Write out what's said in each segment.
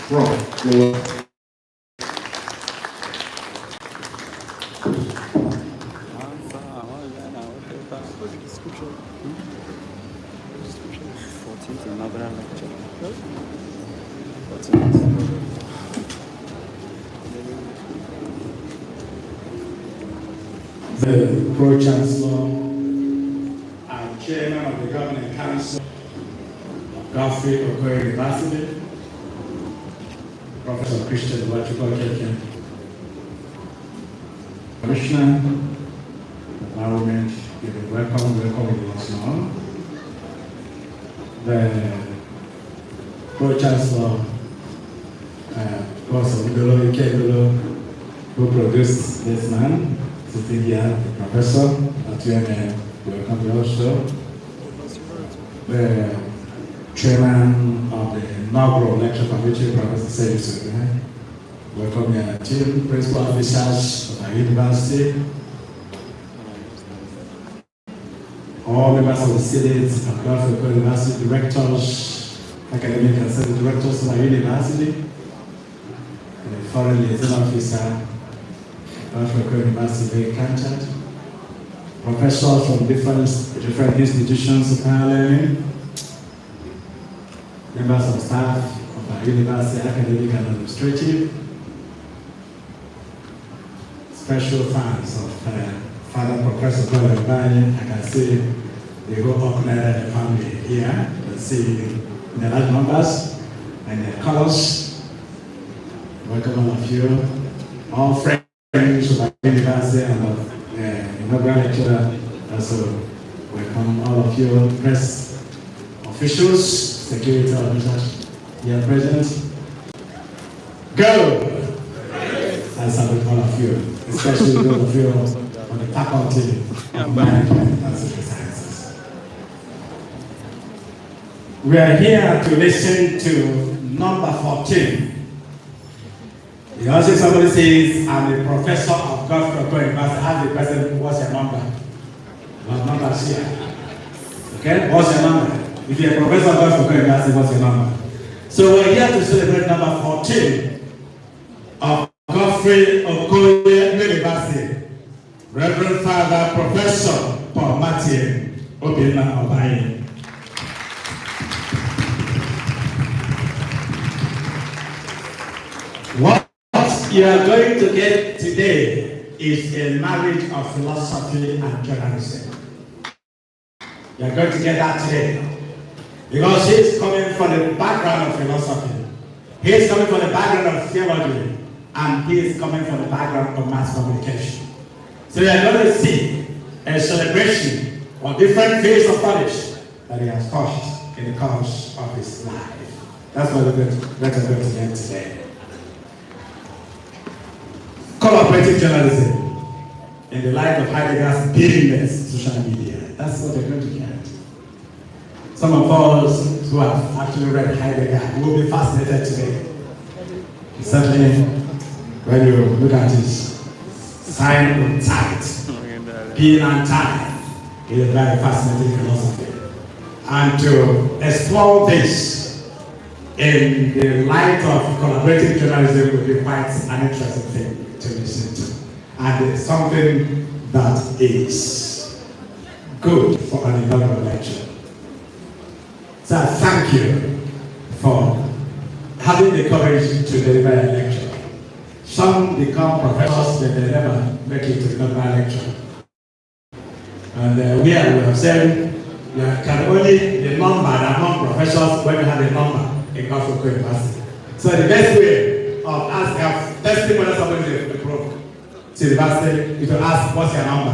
Prof. Inaugural lecture. The Pro-Chancellor and Chairman of the Governing Council of Okunerere University, Professor Christian Wachukwu, Commissioner, Environment, welcome once more. The Pro-Chancellor, Prof. who produced this man, sitting here, the Professor, welcome you also. The Chairman of the Inaugural Lecture Committee, Professor Nsukka, welcome your team, Principal Officers of our University, all members of the Senate of Okunerere University, directors, academic and civil directors of our university, and the foreign liaison officer, Okunerere University, very cantered, professors from different institutions of higher learning, members of staff of our university, academic and administrative, special fans of Father Professor OBAYI. I can see the whole Okunerere family here. You can see in the large numbers and the colors. Welcome all of you, all friends of our university and of the inaugural lecturer. Also, welcome all of you, press officials, security officers here present. Go! I salute all of you, especially those of you on the faculty of management and social sciences. We are here to listen to number 14. Because if somebody says, I'm a professor of gospel University, ask the person, what's your number? What number is here? Okay, what's your number? If you're a professor of gospel University, what's your number? So we're here to celebrate number 14 of Okunerere University, Reverend Father Professor Paul Matthew OBAYI. What you are going to get today is a marriage of philosophy and journalism. You are going to get that today. Because he's coming from the background of philosophy. He's coming from the background of theology. And he is coming from the background of mass communication. So you are going to see a celebration of different fields of knowledge that he has touched in the course of his life. That's what we're going to get today. Collaborative journalism in the light of Heidegger's beingness, social media. That's what we're going to get. Some of us who have actually read Heidegger will be fascinated today. Certainly, when you look at his sign on tight, being and time, is a very fascinating philosophy. And to explore this in the light of collaborative journalism would be quite an interesting thing to listen to. And it's something that is good for an inaugural lecture. So I thank you for having the courage to deliver a lecture. Some become professors, but they never make it to the inaugural lecture. And we have said you can only be numbered among professors when you have a number in Okunerere University. So the best way of testing whether somebody is a Prof to the university is to ask, what's your number?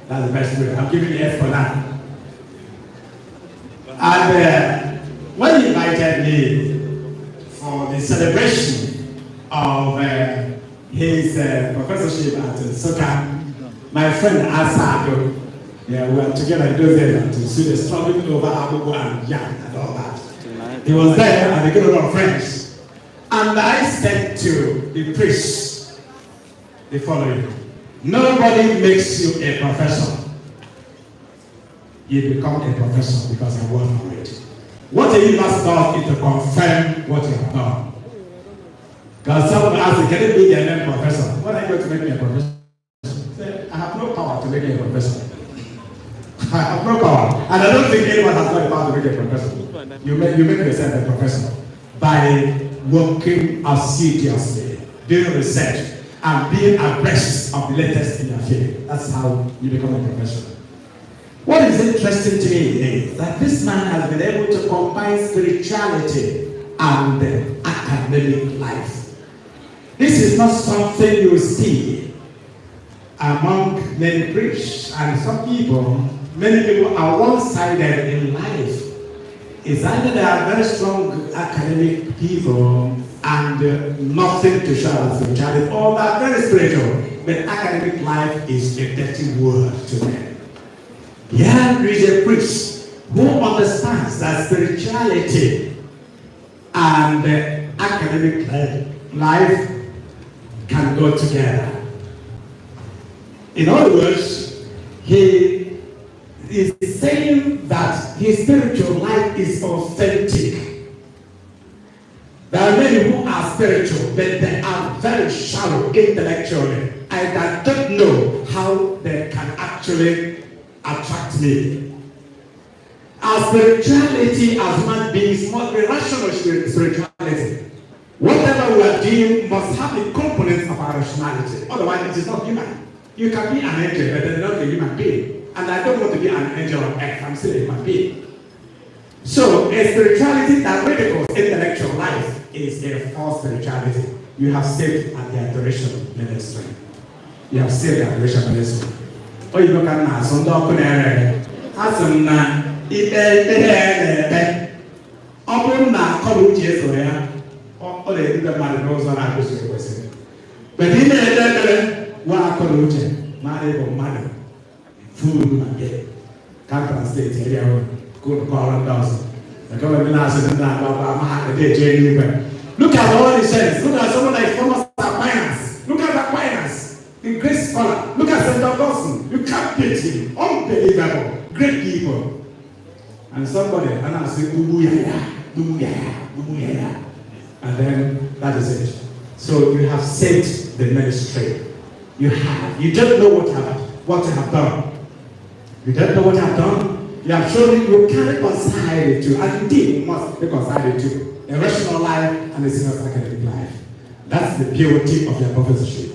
That's the best way. I'm giving you S for that. And when he invited me for the celebration of his professorship at Nsukka, my friend Asado, we were together in those days to see the struggling over Abubu and Yam and all that. He was there and they got a lot of friends. And I said to the priest the following: nobody makes you a professor. You become a professor because you work for it. What a university does is to confirm what you have done. Because someone asked, can it be a name professor? What are you going to make me a professor? Say, I have no power to make me a professor. I have no power. And I don't think anyone has got the power to make a professor. You make yourself a professor by working assiduously, doing research, and being abreast of the latest in your field. That's how you become a professor. What is interesting to me is that this man has been able to combine spirituality and academic life. This is not something you see among many priests, and some people, many people are one-sided in life. It's either they are very strong academic people and nothing to show as spirituality, or they are very spiritual, but academic life is a dirty word to them. Here is a priest who understands that spirituality and academic life can go together. In other words, he is saying that his spiritual life is authentic. There are many who are spiritual, but they are very shallow intellectually, and I don't know how they can actually attract me. Our spirituality as human beings must be rational spirituality. Whatever we are doing must have the components of our rationality. Otherwise, it is not human. You can be an angel, but then not a human being. And I don't want to be an angel on earth. I'm still a human being. So, a spirituality that ridicules intellectual life is a false spirituality. You have saved at the Adoration Ministry. You have saved the Adoration Ministry. Oh, you look at now, so Okunerere. Asana, Obuna, come Jesus. All the little man knows what I was saying. But in the what I call it, married or money, food, and get. Can't translate here. Go to call and dozen. The government has said that look at all he says. Look at someone like Thomas Aquinas. Look at Aquinas, the great scholar. Look at St. Augustine. You can't beat him. Unbelievable. Great people. And somebody, and I say, Ubuyaya. And then that is it. So you have saved the ministry. You don't know what you have done. You don't know what you have done. You have shown you can reconcile the two, and indeed you must reconcile the two. A rational life and a serious academic life. That's the beauty of your professorship.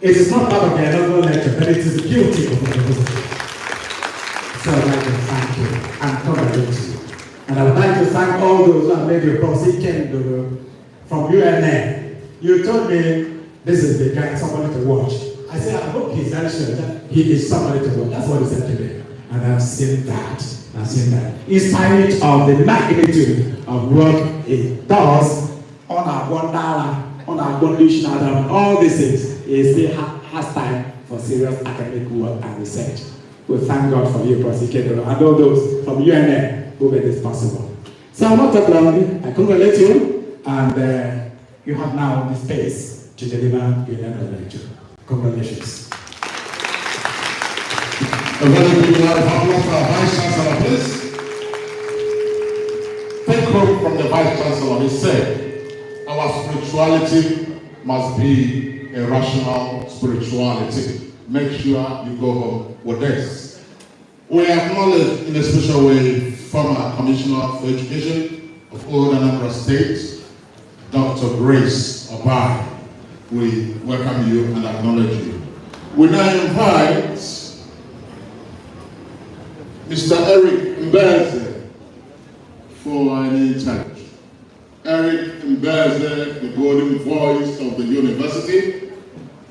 It is not part of the inaugural lecture, but it is the beauty of your professorship. So I'd like to thank you and congratulate you. And I would like to thank all those who have made your Prof from UNA. You told me this is the guy, somebody to watch. I said, I hope he's very sure that he is somebody to watch. That's what he said to me. And I've seen that. In spite of the magnitude of work it does on our $1, on our condition, all these things, he still has time for serious academic work and research. We thank God for you, Prof, and all those from UNA who made this possible. So I'm not talking loudly. I congratulate you, and you have now the space to deliver your annual lecture. Congratulations. A very big round of applause for our Vice Chancellor, please. Take quote from the Vice Chancellor. He said, our spirituality must be a rational spirituality. Make sure you go home with this. We acknowledge in a special way former Commissioner for Education of Okunerere State, Dr. Grace OBAYI. We welcome you and acknowledge you. We now invite Mr. Eric Mbeze for an interview. Eric Mbeze, the golden voice of the university,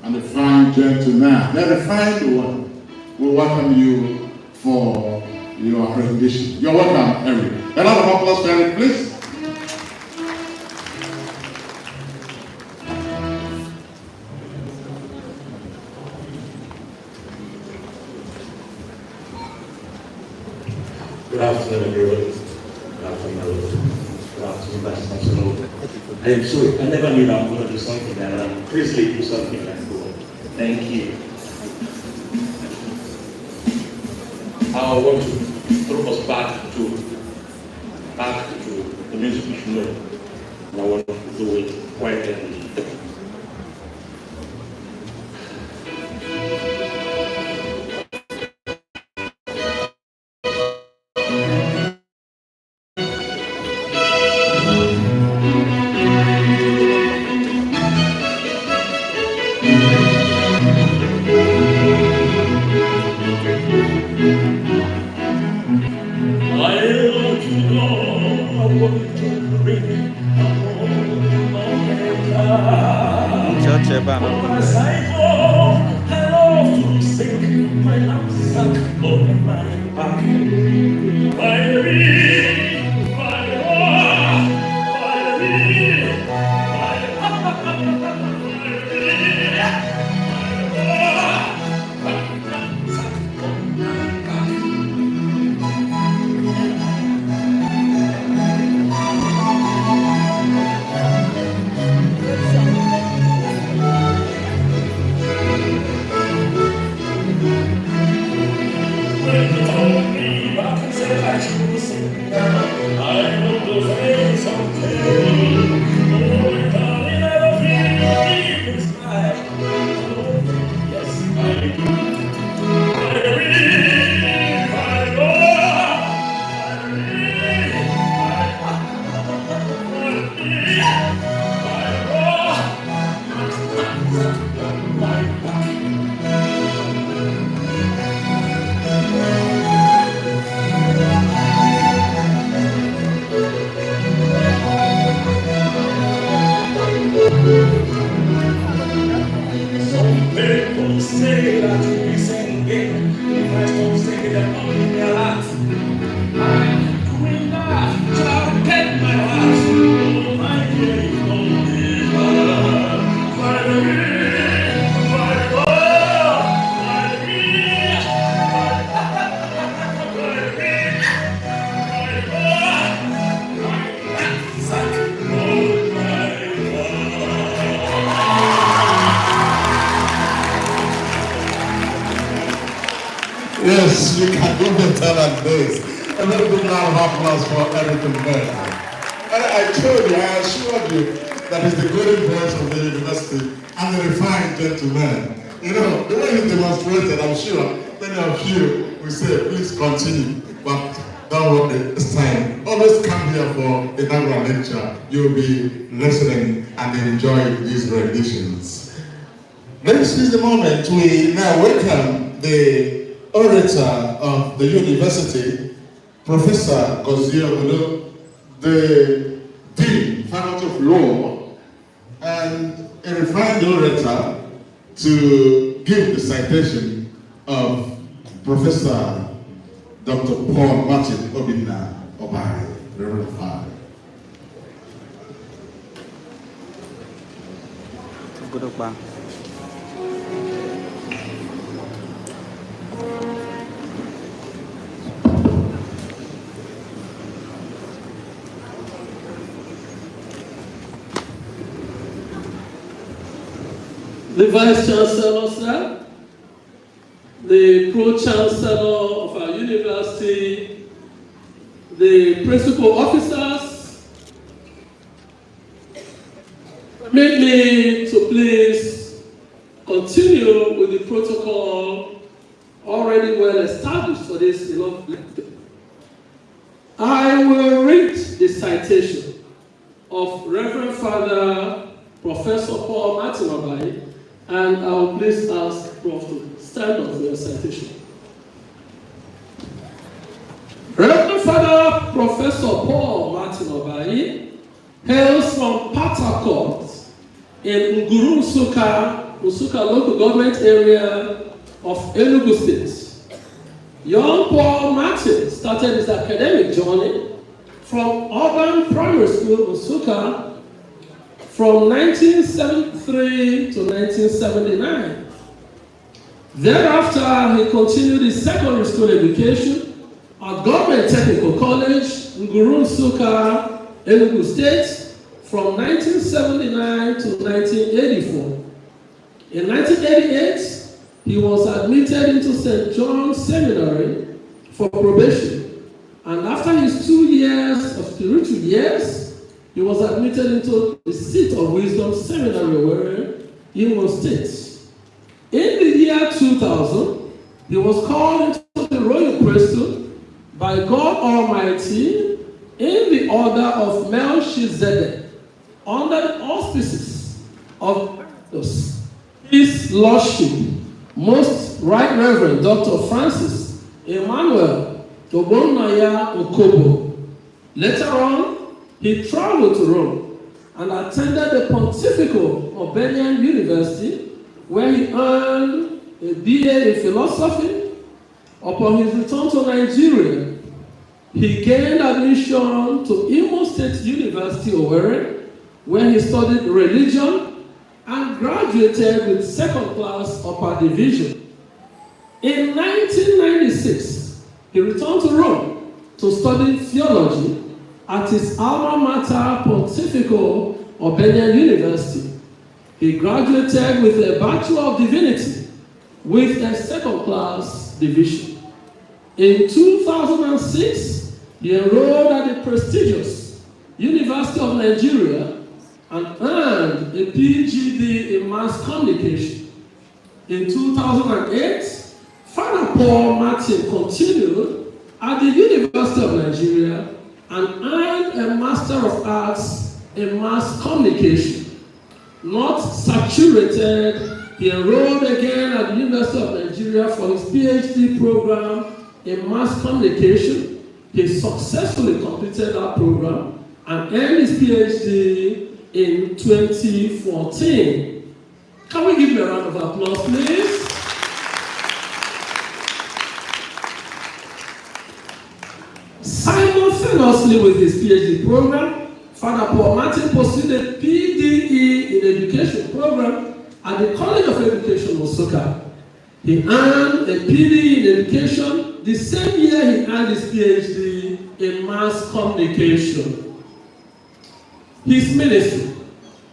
and the fine gentleman, the refined one, we welcome you for your presentation. You're welcome, Eric. A round of applause for Eric, please. Good afternoon, everyone. Good afternoon, Vice Chancellor. I am sorry, I never knew that I'm going to do something like that. Please do something like that. Thank you. I want to throw us back to the music, and I want to do it quietly. Yes, you can go better than this. A very big round of applause for Eric and Ben. And I told you, I assured you, that is the golden voice of the university and the refined gentleman. You know, the way he demonstrated, I'm sure many of you will say, please continue. But don't worry, this time, always come here for inaugural lecture. You'll be listening and enjoying these renditions. This is the moment we now welcome the orator of the university, Professor Gozio, the Dean, Faculty of Law, and a refined orator to give the citation of Professor Dr. Paul Martin Obinna OBAYI, Reverend Father. The Vice Chancellor, sir, the Pro-Chancellor of our university, the principal officers, permit me to please continue with the protocol already well established for this lecture. I will read the citation of Reverend Father Professor Paul Martin OBAYI, and I will please ask Prof to stand up for your citation. Reverend Father Professor Paul Martin OBAYI hails from Patakot in Nsukka local government area of Enugu State. Young Paul Martin started his academic journey from Urban Primary School in Nsukka from 1973 to 1979. Thereafter, he continued his secondary school education at Government Technical College, Nsukka, Enugu State, from 1979 to 1984. In 1988, he was admitted into St. John's Seminary for probation, and after his 2 years of spiritual years, he was admitted into the Seat of Wisdom Seminary, where Imo State. In the year 2000, he was called into the royal priesthood by God Almighty in the order of Melchizedek, under the auspices of His Lordship, Most Right Reverend Dr. Francis Emmanuel Togbonnaya Okobo. Later on, he traveled to Rome and attended the Pontifical Urbanian University, where he earned a BA in philosophy. Upon his return to Nigeria, he gained admission to Imo State University, Owerri, where he studied religion and graduated with second-class upper division. In 1996, he returned to Rome to study theology at his alma mater, Pontifical Urbanian University. He graduated with a Bachelor of Divinity with a second-class division. In 2006, he enrolled at the prestigious University of Nigeria and earned a PhD in mass communication. In 2008, Father Paul Martin continued at the University of Nigeria and earned a Master of Arts in mass communication. Not saturated, he enrolled again at the University of Nigeria for his PhD program in mass communication. He successfully completed that program and earned his PhD in 2014. Can we give him a round of applause, please? Simultaneously with his PhD program, Father Paul Martin pursued a PDE in Education program at the College of Education, Nsukka. He earned a PDE in Education the same year he earned his PhD in mass communication. His ministry.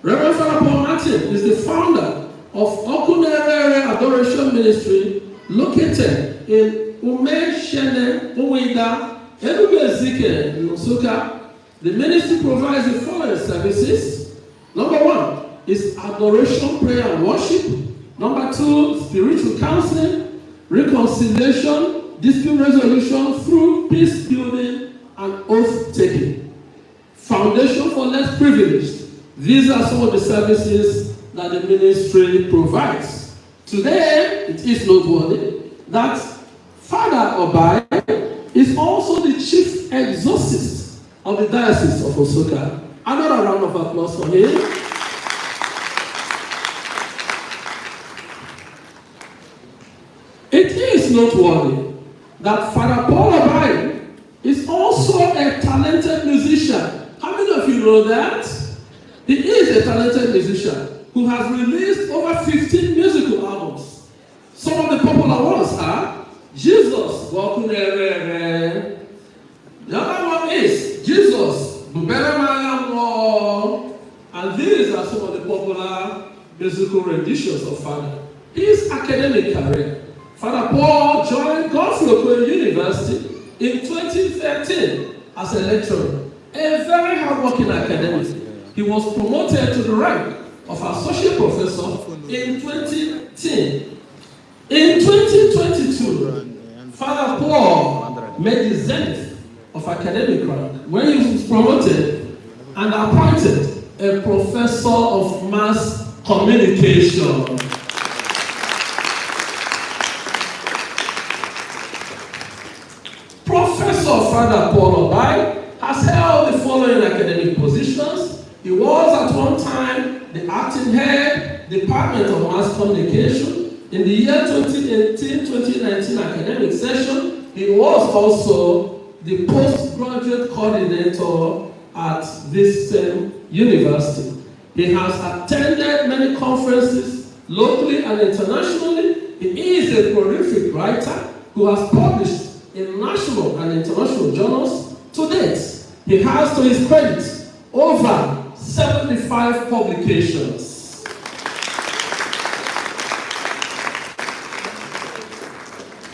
Reverend Father Paul Martin is the founder of Okunerere Adoration Ministry located in Umeshene, Uwida, Enugu-Ezike, in Nsukka. The ministry provides the following services. Number 1 is adoration, prayer, and worship. Number 2, spiritual counseling, reconciliation, dispute resolution through peace building and oath taking. Foundation for less privileged. These are some of the services that the ministry provides. Today, it is noteworthy that Father OBAYI is also the chief exorcist of the Diocese of Nsukka. Another round of applause for him. It is noteworthy that Father Paul OBAYI is also a talented musician. How many of you know that? He is a talented musician who has released over 15 musical albums. Some of the popular ones are Jesus, Okunerere. The other one is Jesus, and these are some of the popular musical renditions of Father. His academic career. Father Paul joined Godfrey University in 2013 as a lecturer, a very hard-working academic. He was promoted to the rank of associate professor in 2010. In 2022, Father Paul made the zenith of academic rank when he was promoted and appointed a professor of mass communication. Professor Father Paul OBAYI has held the following academic positions. He was at one time the acting head, Department of Mass Communication. In the year 2018-2019 academic session, he was also the postgraduate coordinator at this same university. He has attended many conferences locally and internationally. He is a prolific writer who has published in national and international journals. To date, he has to his credit over 75 publications.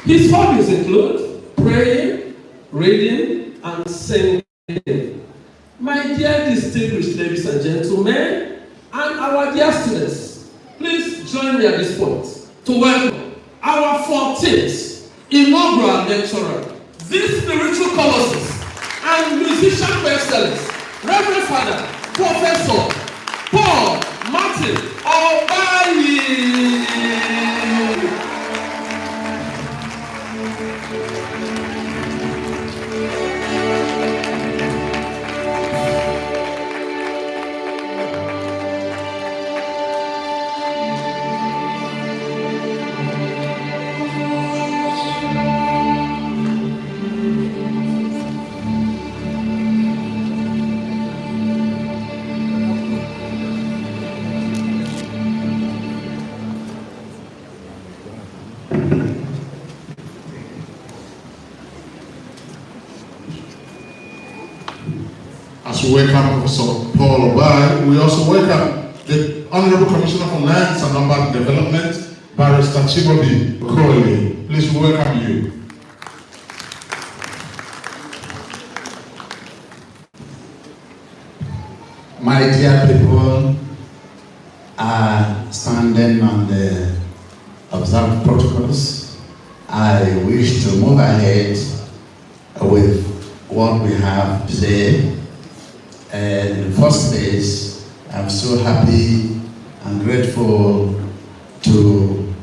His hobbies include praying, reading, and singing. My dear distinguished ladies and gentlemen, and our dear students, please join me at this point to welcome our 14th inaugural lecturer, this spiritual colossus and musician of excellence, Reverend Father, Professor Paul Martin OBAYI. welcome Professor Paul OBAYI. We also welcome the Honorable Commissioner for Lands and Urban Development, Barrister Chibobi Crowley. Please welcome you. My dear people, standing on the observed protocols, I wish to move ahead with what we have today. And in the first place, I'm so happy and grateful to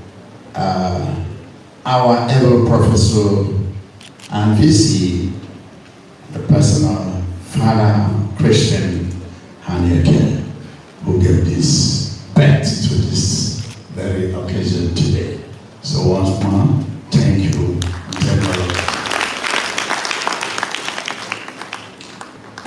our able professor and VC, the personal Father Christian Hanyeke, who gave this birth to this very occasion today. So once more, thank you.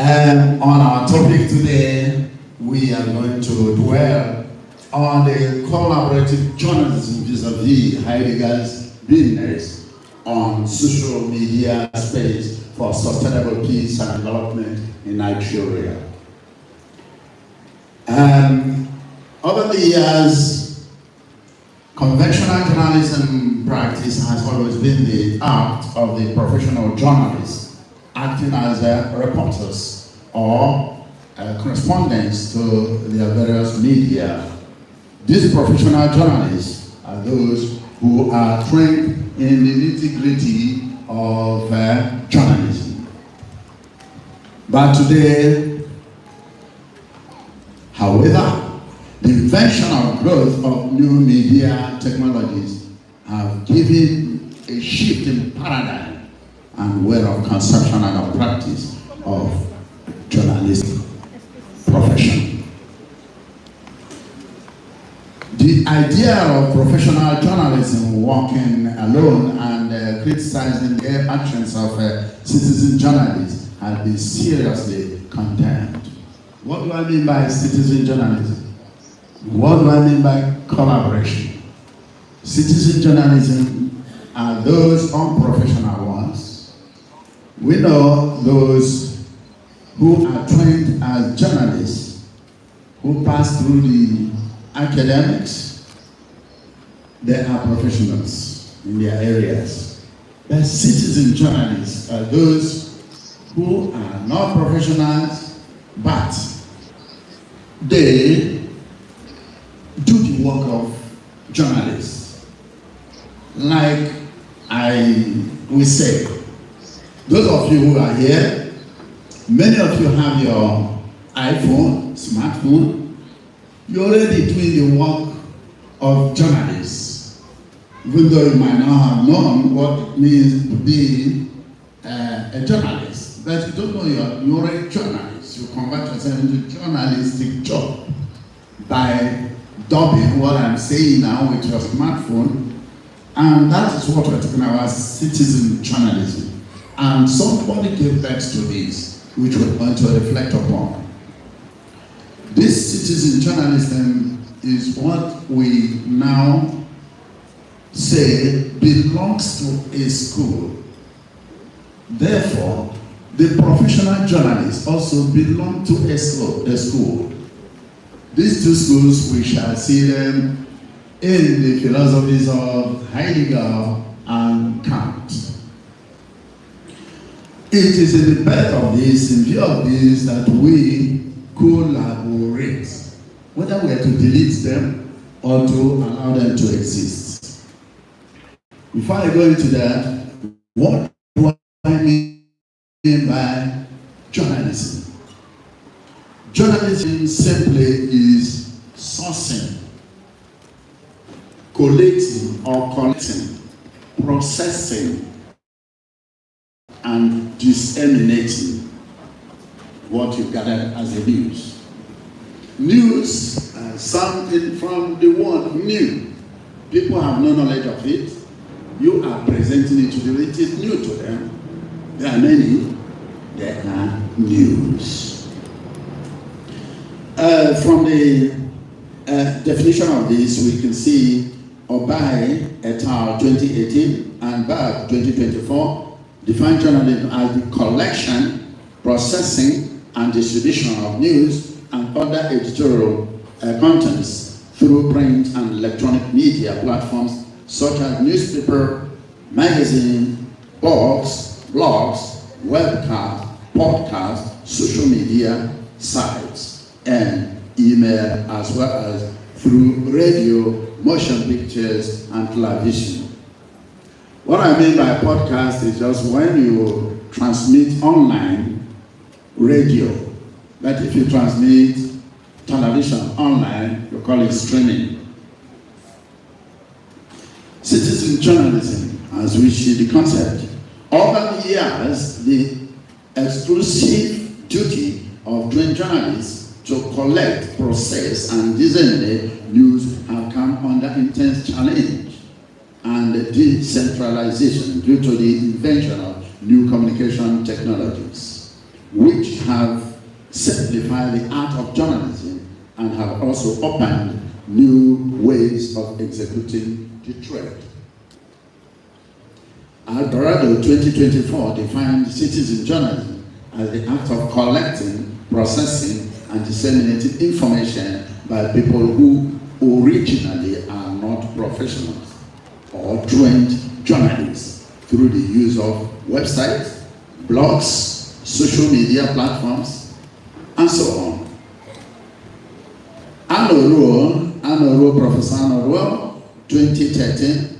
And on our topic today, we are going to dwell on the collaborative journalism vis-a-vis Heidegger's business on social media space for sustainable peace and development in Nigeria. Over the years, conventional journalism practice has always been the art of the professional journalists acting as reporters or correspondents to their various media. These professional journalists are those who are trained in the nitty-gritty of journalism. But today, however, the invention or growth of new media technologies have given a shift in paradigm and way of conception and of practice of journalistic profession. The idea of professional journalism working alone and criticizing the actions of citizen journalists has been seriously condemned. What do I mean by citizen journalism? What do I mean by collaboration? Citizen journalism are those unprofessional ones. We know those who are trained as journalists, who pass through the academics. They are professionals in their areas. But citizen journalists are those who are not professionals, but they do the work of journalists. Like we say, those of you who are here, many of you have your iPhone, smartphone. You're already doing the work of journalists, even though you might not have known what it means to be a journalist. But you don't know you're a journalist. You convert yourself into a journalistic job by dubbing what I'm saying now with your smartphone. And that is what we're talking about, citizen journalism. And somebody gave birth to this, which we're going to reflect upon. This citizen journalism is what we now say belongs to a school. Therefore, the professional journalists also belong to a school. These two schools, we shall see them in the philosophies of Heidegger and Kant. It is in the birth of this, in view of this, that we collaborate, whether we are to delete them or to allow them to exist. Before I go into that, what do I mean by journalism? Journalism simply is sourcing, collating or collecting, processing, and disseminating what you gathered as a news. News, something from the word new. People have no knowledge of it. You are presenting it to them. It is new to them. There are many. There are news. From the definition of this, we can see OBAYI et al. 2018 and BAG 2024 define journalism as the collection, processing, and distribution of news and other editorial contents through print and electronic media platforms such as newspaper, magazine, blogs, webcast, podcast, social media sites, and email, as well as through radio, motion pictures, and television. What I mean by podcast is just when you transmit online radio, but if you transmit television online, you call it streaming. Citizen journalism, as we see the concept. Over the years, the exclusive duty of doing journalists to collect, process, and disseminate news have come under intense challenge and decentralization due to the invention of new communication technologies, which have simplified the art of journalism and have also opened new ways of executing the trade. Alvarado 2024 defined citizen journalism as the act of collecting, processing, and disseminating information by people who originally are not professionals or trained journalists through the use of websites, blogs, social media platforms, and so on. Professor Inaugural 2013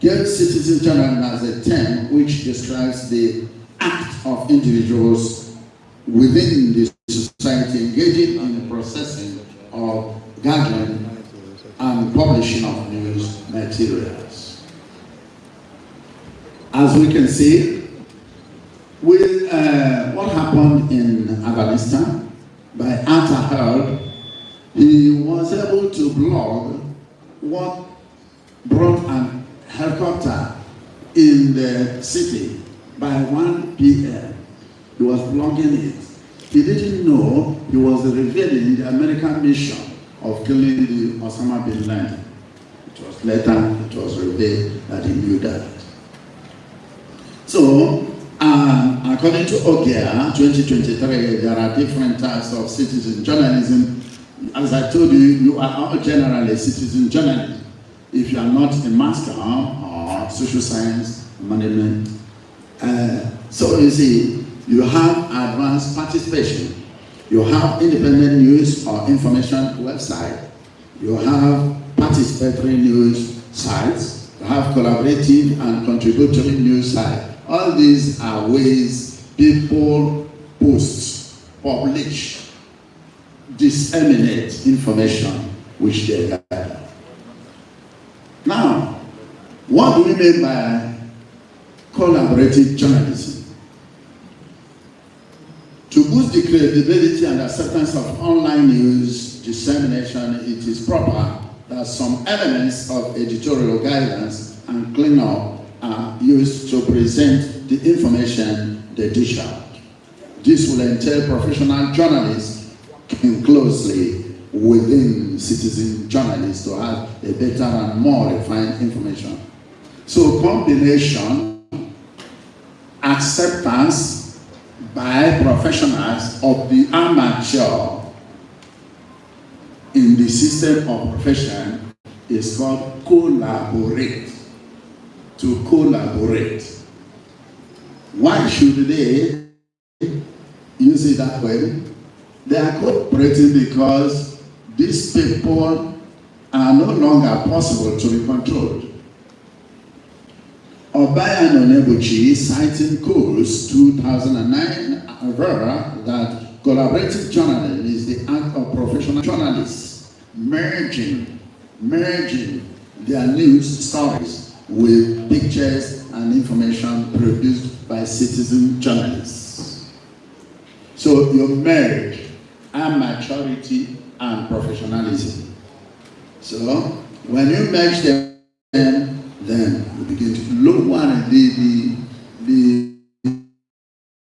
gave citizen journalism as a term which describes the act of individuals within the society engaging in the processing of gathering and publishing of news materials. As we can see, with what happened in Afghanistan by Atta Held, he was able to blog what brought an helicopter in the city by 1 p.m. He was blogging it. He didn't know he was revealing the American mission of killing the Osama bin Laden. It was revealed that he knew that. So, according to OBAYI 2023, there are different types of citizen journalism. As I told you, you are all generally citizen journalists. If you are not in mass comm or social science management. So you see, you have advanced participation. You have independent news or information website. You have participatory news sites. You have collaborative and contributory news sites. All these are ways people post, publish, disseminate information which they gather. Now, what do we mean by collaborative journalism? To boost the credibility and acceptance of online news dissemination, it is proper that some elements of editorial guidance and cleanup are used to present the information they dish out. This will entail professional journalists working closely within citizen journalists to have a better and more refined information. So combination, acceptance by professionals of the amateur in the system of profession is called collaborate. To collaborate. Why should they use it that way? They are cooperating because these people are no longer possible to be controlled. OBAYI and Onebuchi, citing Coles 2009, averred that collaborative journalism is the act of professional journalists merging their news stories with pictures and information produced by citizen journalists. So you merge amateurity and professionalism. So when you merge them, then you begin to lower the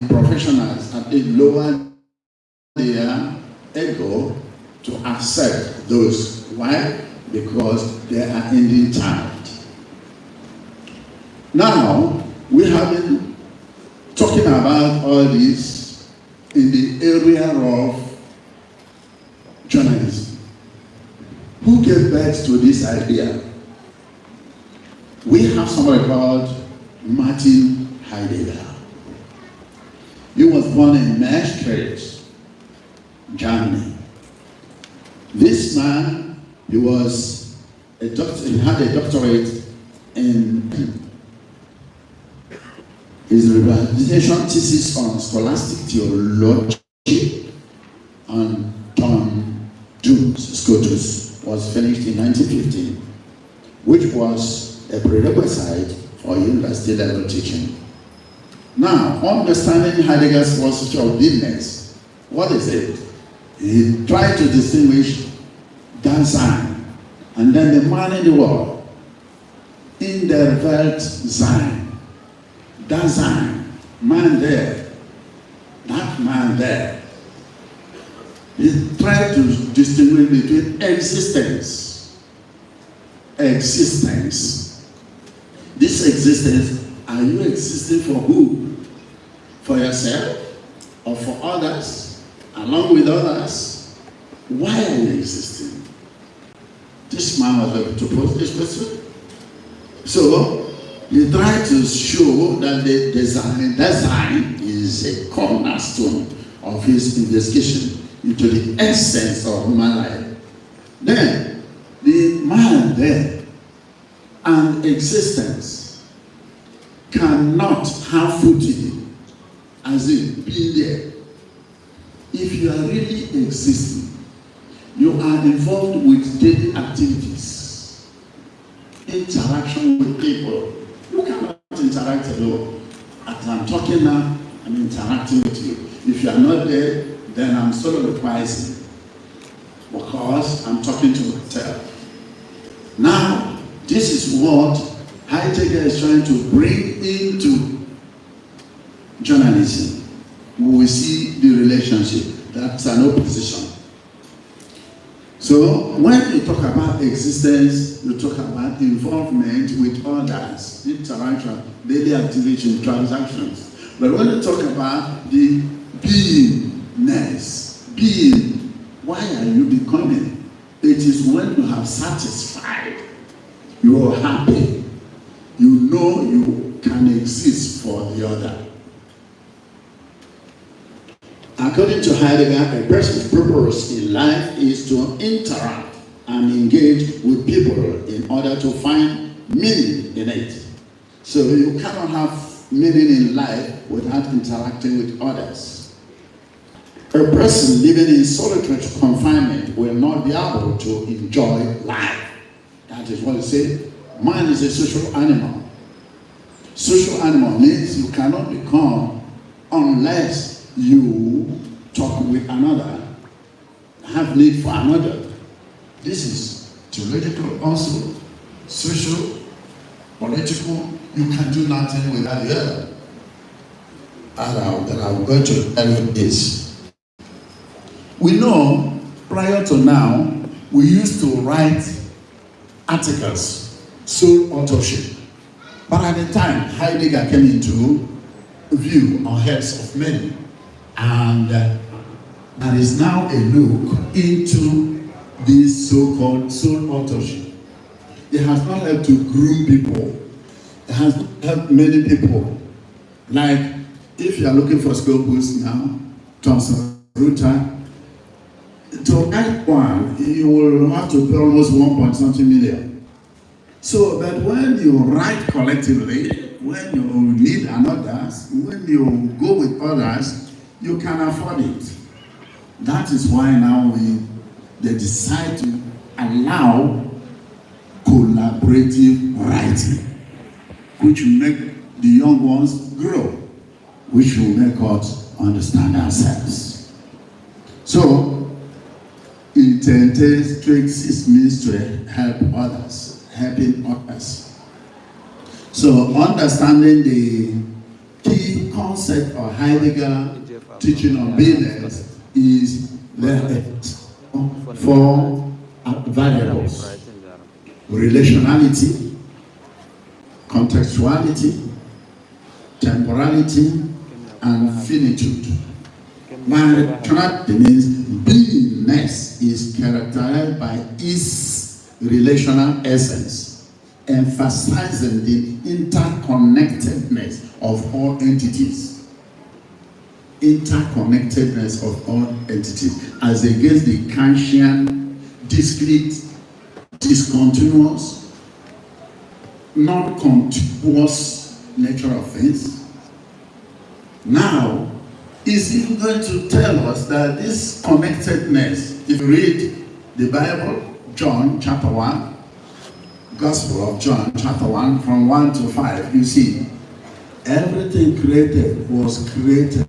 professionals and they lower their ego to accept those. Why? Because they are in the time. Now, we have been talking about all this in the area of journalism. Who gave birth to this idea? We have somebody called Martin Heidegger. He was born in Maastricht, Germany. This man, he was a doctor. He had a doctorate in his rehabilitation thesis on scholastic theology on Tom Jones Scotus was finished in 1915, which was a prerequisite for university level teaching. Now, understanding Heidegger's philosophy of beingness, what is it? He tried to distinguish Dasein and then the man in the world, in der Welt sein. Dasein, man there, that man there. He tried to distinguish between existence. Existence. This existence, are you existing for who? For yourself or for others? Along with others? Why are you existing? This man was able to pose this question. So, he tried to show that the design is a cornerstone of his investigation into the essence of human life. Then, the man there and existence cannot have footing as it being there. If you are really existing, you are involved with daily activities, interaction with people. You cannot interact alone. As I'm talking now, I'm interacting with you. If you are not there, then I'm soliloquizing because I'm talking to myself. Now, this is what Heidegger is trying to bring into journalism. We will see the relationship. That's an opposition. So when you talk about existence, you talk about involvement with others, interaction, daily activity, transactions. But when you talk about the beingness, being, why are you becoming? It is when you have satisfied, you are happy, you know you can exist for the other. According to Heidegger, a person's purpose in life is to interact and engage with people in order to find meaning in it. So you cannot have meaning in life without interacting with others. A person living in solitary confinement will not be able to enjoy life. That is what it says. Man is a social animal. Social animal means you cannot become unless you talk with another, have need for another. This is theological also, social, political. You can do nothing without the other. And I'm going to end with this. We know prior to now, we used to write articles, sole authorship. But at the time, Heidegger came into view or heads of many. And there is now a look into this so-called sole authorship. It has not helped to groom people. It has helped many people. Like, if you are looking for scopus now, Thomson Reuters, to write one, you will have to pay almost 1.something million. So that when you write collectively, when you need another, when you go with others, you can afford it. That is why now they decide to allow collaborative writing, which will make the young ones grow, which will make us understand ourselves. So, it entails tricks means to help others, helping others. So, understanding the key concept of Heidegger teaching on beingness is the four variables: relationality, contextuality, temporality, and finitude. Rationality means beingness is characterized by its relational essence, emphasizing the interconnectedness of all entities. Interconnectedness of all entities, as against the Kantian, discrete, discontinuous, non-contiguous nature of things. Now, is even going to tell us that this connectedness, if you read the Bible, John chapter 1, Gospel of John chapter 1, from 1 to 5, you see, everything created was created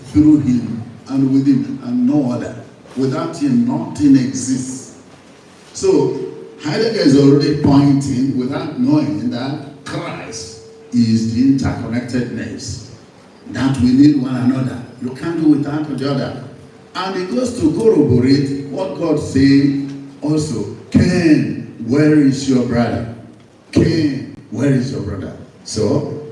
through him and with him and no other. Without him, nothing exists. So, Heidegger is already pointing, without knowing, that Christ is the interconnectedness, that we need one another. You can't do without the other. And it goes to corroborate what God said also. Cain, where is your brother? Cain, where is your brother? So,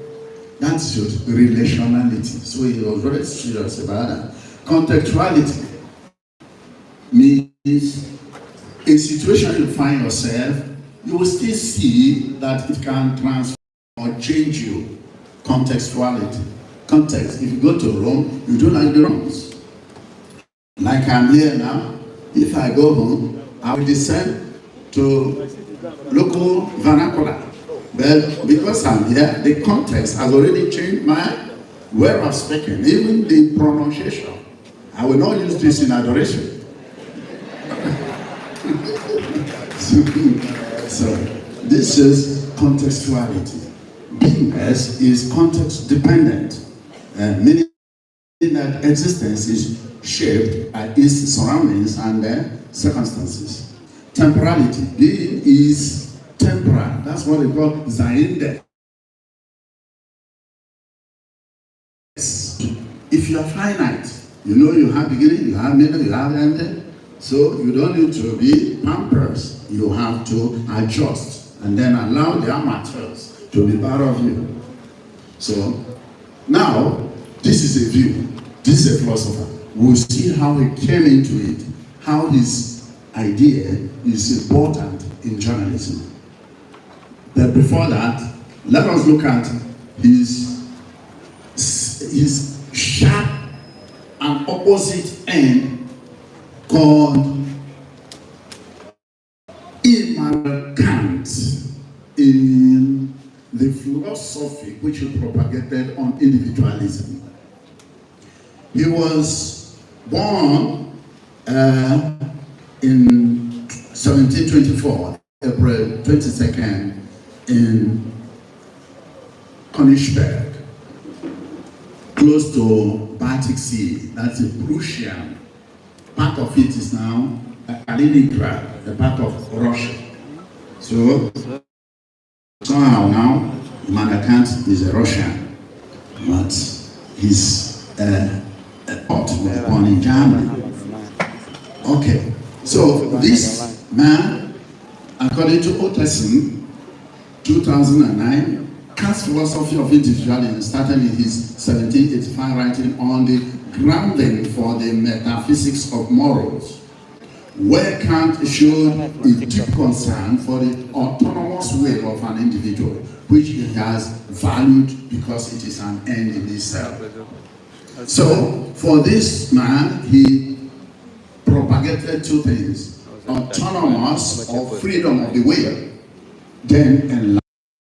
that's just relationality. So he was very serious about that. Contextuality means a situation you find yourself, you will still see that it can transform or change you. Contextuality. Context. If you go to Rome, you don't like the Romans. Like I'm here now, if I go home, I will descend to local vernacular. But because I'm here, the context has already changed my way of speaking, even the pronunciation. I will not use this in adoration. So this is contextuality. Beingness is context dependent, meaning that existence is shaped by its surroundings and circumstances. Temporality, being is temporal. That's what they call Zainde. If you are finite, you know you have beginning, you have middle, you have end. So you don't need to be pampered. You have to adjust and then allow the amateurs to be part of you. So now, this is a view. This is a philosopher. We'll see how he came into it, how his idea is important in journalism. But before that, let us look at his sharp and opposite end called Immanuel Kant in the philosophy which he propagated on individualism. He was born in 1724, April 22nd, in Königsberg, close to Baltic Sea. That's a Prussian. Part of it is now Kaliningrad, a part of Russia. So somehow now, Immanuel Kant is a Russian, but he's was born in Germany. Okay, so this man, according to Otterson, 2009, Kant's philosophy of individualism started in his 1785 writing on the grounding for the metaphysics of morals, where Kant showed a deep concern for the autonomous will of an individual, which he has valued because it is an end in itself. So, for this man, he propagated two things: autonomous or freedom of the will, then enlightenment.